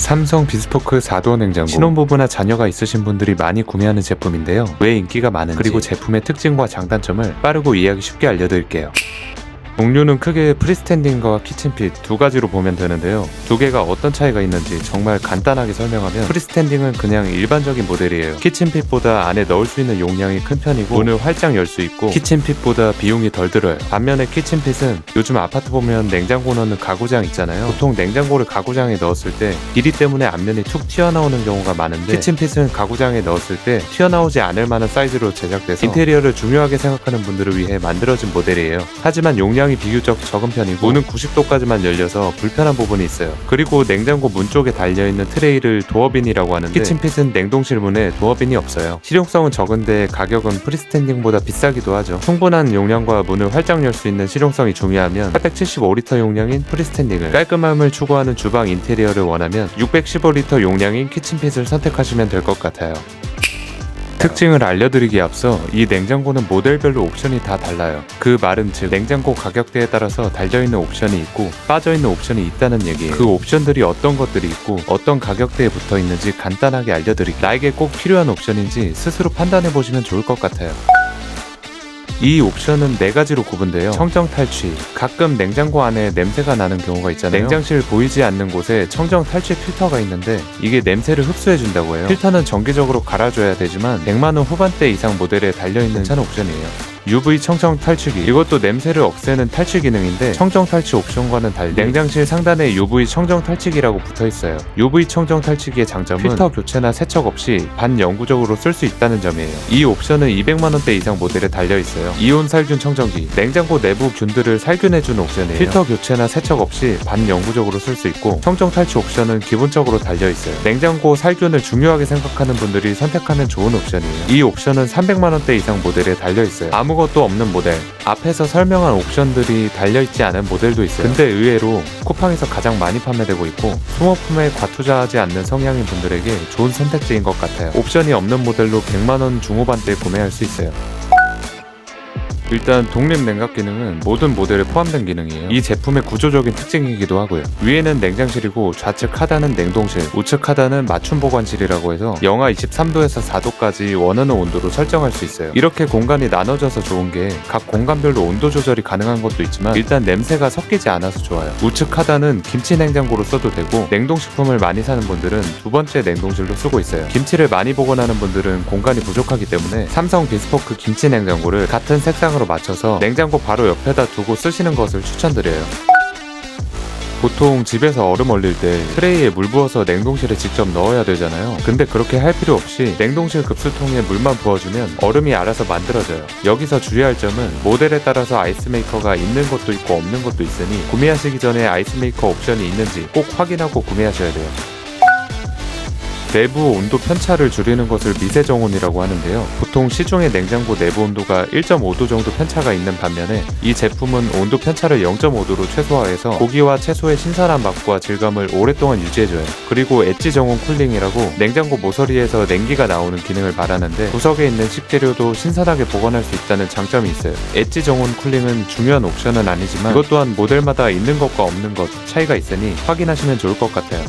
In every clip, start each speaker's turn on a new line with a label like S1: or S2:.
S1: 삼성 비스포크 4도어 냉장고. 신혼부부나 자녀가 있으신 분들이 많이 구매하는 제품인데요. 왜 인기가 많은지, 그리고 제품의 특징과 장단점을 빠르고 이해하기 쉽게 알려드릴게요. 종류는 크게 프리스탠딩과 키친핏 두 가지로 보면 되는데요. 두 개가 어떤 차이가 있는지 정말 간단하게 설명하면, 프리스탠딩은 그냥 일반적인 모델이에요. 키친핏보다 안에 넣을 수 있는 용량이 큰 편이고 문을 활짝 열 수 있고 키친핏보다 비용이 덜 들어요. 반면에 키친핏은 요즘 아파트 보면 냉장고 넣는 가구장 있잖아요. 보통 냉장고를 가구장에 넣었을 때 길이 때문에 앞면이 툭 튀어나오는 경우가 많은데, 키친핏은 가구장에 넣었을 때 튀어나오지 않을 만한 사이즈로 제작돼서 인테리어를 중요하게 생각하는 분들을 위해 만들어진 모델이에요. 하지만 용량이 비교적 적은 편이고 문은 90도까지만 열려서 불편한 부분이 있어요. 그리고 냉장고 문 쪽에 달려있는 트레이를 도어빈이라고 하는데, 키친핏은 냉동실 문에 도어빈이 없어요. 실용성은 적은데 가격은 프리스탠딩보다 비싸기도 하죠. 충분한 용량과 문을 활짝 열 수 있는 실용성이 중요하면 875리터 용량인 프리스탠딩을, 깔끔함을 추구하는 주방 인테리어를 원하면 615리터 용량인 키친핏을 선택하시면 될 것 같아요. 특징을 알려드리기에 앞서 이 냉장고는 모델별로 옵션이 다 달라요. 그 말은 즉, 냉장고 가격대에 따라서 달려있는 옵션이 있고 빠져있는 옵션이 있다는 얘기예요. 그 옵션들이 어떤 것들이 있고 어떤 가격대에 붙어있는지 간단하게 알려드릴게요. 나에게 꼭 필요한 옵션인지 스스로 판단해보시면 좋을 것 같아요. 이 옵션은 4가지로 구분돼요. 청정 탈취. 가끔 냉장고 안에 냄새가 나는 경우가 있잖아요. 냉장실 보이지 않는 곳에 청정 탈취 필터가 있는데 이게 냄새를 흡수해준다고 해요. 필터는 정기적으로 갈아줘야 되지만 100만원 후반대 이상 모델에 달려있는 괜찮은 옵션이에요. UV 청정 탈취기. 이것도 냄새를 없애는 탈취 기능인데 청정 탈취 옵션과는 달리 냉장실 상단에 UV 청정 탈취기라고 붙어있어요. UV 청정 탈취기의 장점은 필터 교체나 세척 없이 반영구적으로 쓸 수 있다는 점이에요. 이 옵션은 200만원대 이상 모델에 달려있어요. 이온 살균 청정기. 냉장고 내부 균들을 살균해주는 옵션이에요. 필터 교체나 세척 없이 반영구적으로 쓸 수 있고, 청정 탈취 옵션은 기본적으로 달려있어요. 냉장고 살균을 중요하게 생각하는 분들이 선택하면 좋은 옵션이에요. 이 옵션은 300만원대 이상 모델에 달려있어요. 아무것도 없는 모델, 앞에서 설명한 옵션들이 달려있지 않은 모델도 있어요. 근데 의외로 쿠팡에서 가장 많이 판매되고 있고 소모품에 과투자하지 않는 성향인 분들에게 좋은 선택지인 것 같아요. 옵션이 없는 모델로 100만원 중후반대에 구매할 수 있어요. 일단 독립 냉각 기능은 모든 모델에 포함된 기능이에요. 이 제품의 구조적인 특징이기도 하고요. 위에는 냉장실이고 좌측 하단은 냉동실, 우측 하단은 맞춤 보관실이라고 해서 영하 23도에서 4도까지 원하는 온도로 설정할 수 있어요. 이렇게 공간이 나눠져서 좋은 게 각 공간별로 온도 조절이 가능한 것도 있지만 일단 냄새가 섞이지 않아서 좋아요. 우측 하단은 김치 냉장고로 써도 되고, 냉동식품을 많이 사는 분들은 두 번째 냉동실로 쓰고 있어요. 김치를 많이 보관하는 분들은 공간이 부족하기 때문에 삼성 비스포크 김치 냉장고를 같은 색상으로 맞춰서 냉장고 바로 옆에다 두고 쓰시는 것을 추천드려요. 보통 집에서 얼음 얼릴 때 트레이에 물 부어서 냉동실에 직접 넣어야 되잖아요. 근데 그렇게 할 필요 없이 냉동실 급수통에 물만 부어주면 얼음이 알아서 만들어져요. 여기서 주의할 점은 모델에 따라서 아이스메이커가 있는 것도 있고 없는 것도 있으니 구매하시기 전에 아이스메이커 옵션이 있는지 꼭 확인하고 구매하셔야 돼요. 내부 온도 편차를 줄이는 것을 미세 정온이라고 하는데요. 보통 시중의 냉장고 내부 온도가 1.5도 정도 편차가 있는 반면에 이 제품은 온도 편차를 0.5도로 최소화해서 고기와 채소의 신선한 맛과 질감을 오랫동안 유지해줘요. 그리고 엣지 정온 쿨링이라고 냉장고 모서리에서 냉기가 나오는 기능을 말하는데, 구석에 있는 식재료도 신선하게 보관할 수 있다는 장점이 있어요. 엣지 정온 쿨링은 중요한 옵션은 아니지만 이것 또한 모델마다 있는 것과 없는 것 차이가 있으니 확인하시면 좋을 것 같아요.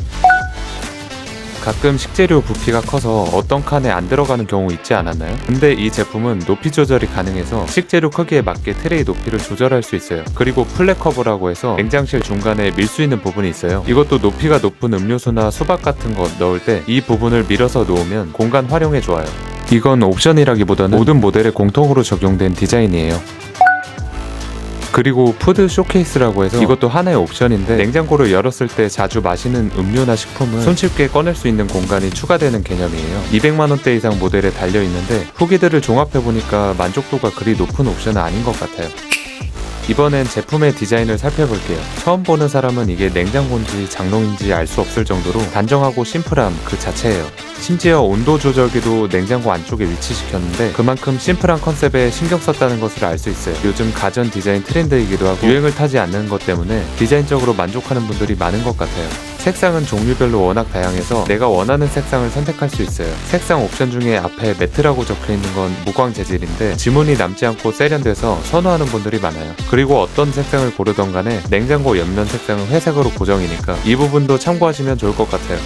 S1: 가끔 식재료 부피가 커서 어떤 칸에 안 들어가는 경우 있지 않았나요? 근데 이 제품은 높이 조절이 가능해서 식재료 크기에 맞게 트레이 높이를 조절할 수 있어요. 그리고 플랫 커버라고 해서 냉장실 중간에 밀 수 있는 부분이 있어요. 이것도 높이가 높은 음료수나 수박 같은 거 넣을 때 이 부분을 밀어서 놓으면 공간 활용에 좋아요. 이건 옵션이라기보다는 모든 모델에 공통으로 적용된 디자인이에요. 그리고 푸드 쇼케이스라고 해서 이것도 하나의 옵션인데, 냉장고를 열었을 때 자주 마시는 음료나 식품은 손쉽게 꺼낼 수 있는 공간이 추가되는 개념이에요. 200만원대 이상 모델에 달려있는데 후기들을 종합해보니까 만족도가 그리 높은 옵션은 아닌 것 같아요. 이번엔 제품의 디자인을 살펴볼게요. 처음 보는 사람은 이게 냉장고인지 장롱인지 알 수 없을 정도로 단정하고 심플함 그 자체예요. 심지어 온도 조절기도 냉장고 안쪽에 위치시켰는데 그만큼 심플한 컨셉에 신경 썼다는 것을 알 수 있어요. 요즘 가전 디자인 트렌드이기도 하고 유행을 타지 않는 것 때문에 디자인적으로 만족하는 분들이 많은 것 같아요. 색상은 종류별로 워낙 다양해서 내가 원하는 색상을 선택할 수 있어요. 색상 옵션 중에 앞에 매트라고 적혀있는 건 무광 재질인데 지문이 남지 않고 세련돼서 선호하는 분들이 많아요. 그리고 어떤 색상을 고르던 간에 냉장고 옆면 색상은 회색으로 고정이니까 이 부분도 참고하시면 좋을 것 같아요.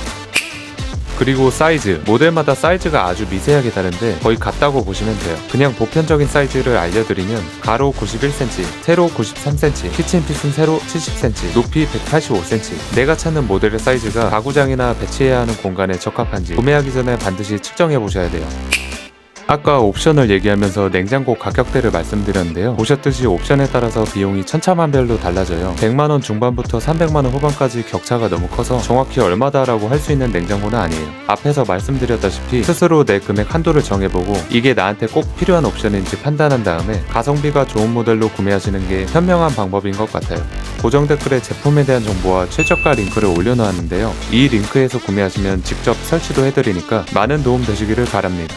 S1: 그리고 사이즈, 모델마다 사이즈가 아주 미세하게 다른데 거의 같다고 보시면 돼요. 그냥 보편적인 사이즈를 알려드리면 가로 91cm, 세로 93cm, 키친핏은 세로 70cm, 높이 185cm. 내가 찾는 모델의 사이즈가 가구장이나 배치해야 하는 공간에 적합한지 구매하기 전에 반드시 측정해 보셔야 돼요. 아까 옵션을 얘기하면서 냉장고 가격대를 말씀드렸는데요. 보셨듯이 옵션에 따라서 비용이 천차만별로 달라져요. 100만원 중반부터 300만원 후반까지 격차가 너무 커서 정확히 얼마다라고 할 수 있는 냉장고는 아니에요. 앞에서 말씀드렸다시피 스스로 내 금액 한도를 정해보고 이게 나한테 꼭 필요한 옵션인지 판단한 다음에 가성비가 좋은 모델로 구매하시는 게 현명한 방법인 것 같아요. 고정 댓글에 제품에 대한 정보와 최저가 링크를 올려놓았는데요. 이 링크에서 구매하시면 직접 설치도 해드리니까 많은 도움 되시기를 바랍니다.